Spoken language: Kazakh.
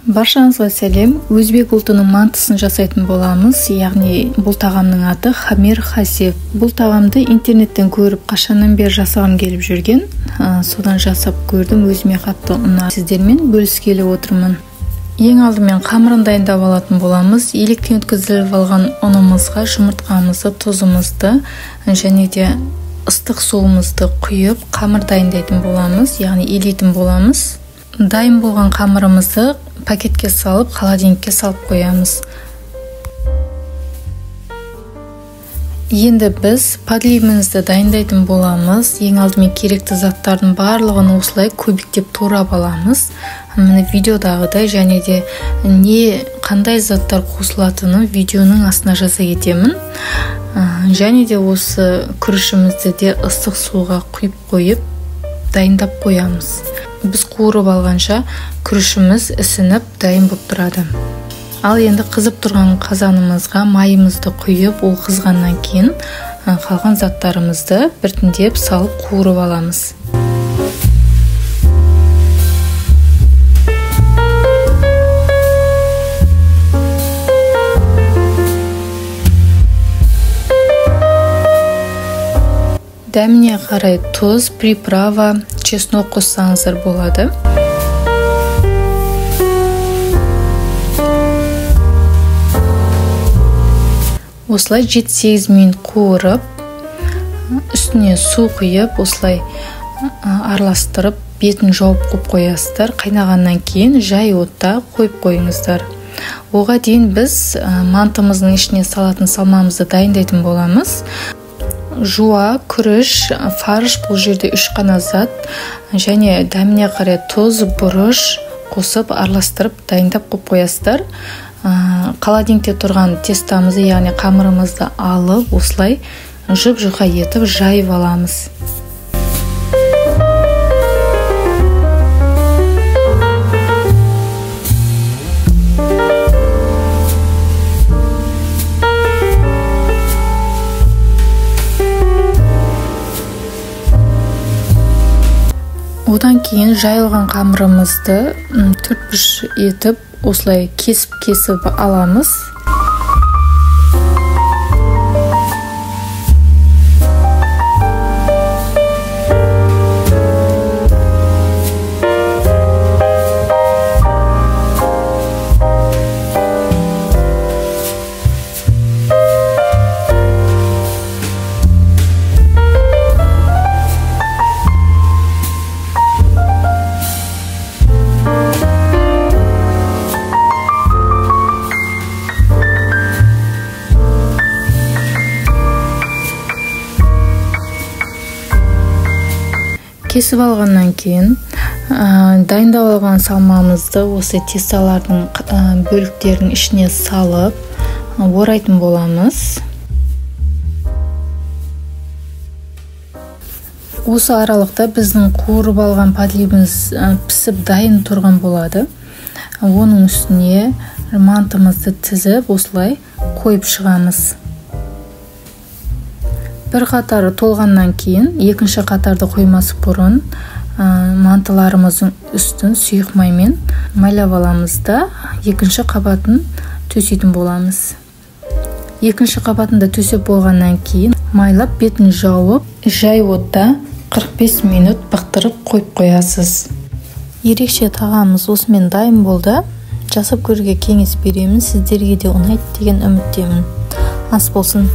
Баршаңызға сәлем. Өзбек ұлтының мантысын жасайтын боламыз. Яғни бұл тағамның аты хамир хасев. Бұл тағамды интернеттен көріп, қашаннан бері жасағым келіп жүрген. Содан жасап көрдім, өзіме қатты ұнады. Сіздермен бөліскелі отырмын. Ең алдымен қамырын дайындап алатын боламыз. Електен өткізіліп алған ұнымызға жұмыртқамызды, тұзымызды және де ыстық суымызды құйып, қамыр дайындайтын боламыз, яғни илейтін боламыз. Дайын болған қамырымызды пакетке салып, холодильникке салып қоямыз. Енді біз подливімізді дайындайтын боламыз. Ең алдымен керекті заттардың барлығын осылай көбіктеп турап аламыз. Міне видеодағыдай және де қандай заттар қосылатынын видеоның астына жаза кетемін. Және де осы күрішімізді де ыстық суға құйып қойып дайындап қоямыз. Біз қуырып алғанша күрішіміз ісініп дайын болып тұрады. Ал енді қызып тұрған қазанымызға майымызды құйып, ол қызғаннан кейін қалған заттарымызды біртіндеп салып қуырып аламыз. Дәміне қарай тұз, приправа, чеснок қоссаңыздар болады. Осылай 7-8 минут қуырып, үстіне су құйып, осылай араластырып, бетін жауып қойып қоясыздар. Қайнағаннан кейін жай отта қойып қойыңыздар. Оға дейін біз мантымыздың ішіне салатын салмамызды дайындайтын боламыз. Жуа, күріш, фарш, бұл жерде 3 қана зат, және дәміне қарай тұз, бұрыш қосып араластырып дайындап қойып қоясыздар. Холодильникте тұрған тестамызды, яғни қамырымызды алып, осылай жұп-жұқа етіп жайып аламыз. Одан кейін жайылған қамырымызды 4-5 етіп, осылай кесіп аламыз. Кесіп алғаннан кейін дайындап алған салмамызды осы тесталардың бөліктерінің ішіне салып орайтын боламыз. Осы аралықта біздің қуырып алған подливіміз пісіп дайын тұрған болады. Оның үстіне мантымызды тізіп осылай қойып шығамыз. Бір қатары толғаннан кейін, екінші қатарды қоймасы бұрын мантыларымыздың үстін сұйық маймен майлап аламыз да, екінші қабатын төсейтін боламыз. Екінші қабатында төсеп болғаннан кейін майлап бетін жауып, жай отта 45 минут бақтырып қойып қоясыз. Ерекше тағамыз осымен дайын болды. Жасап көруге кеңес беремін. Сіздерге де ұнайды деген үміттемін. Ас болсын.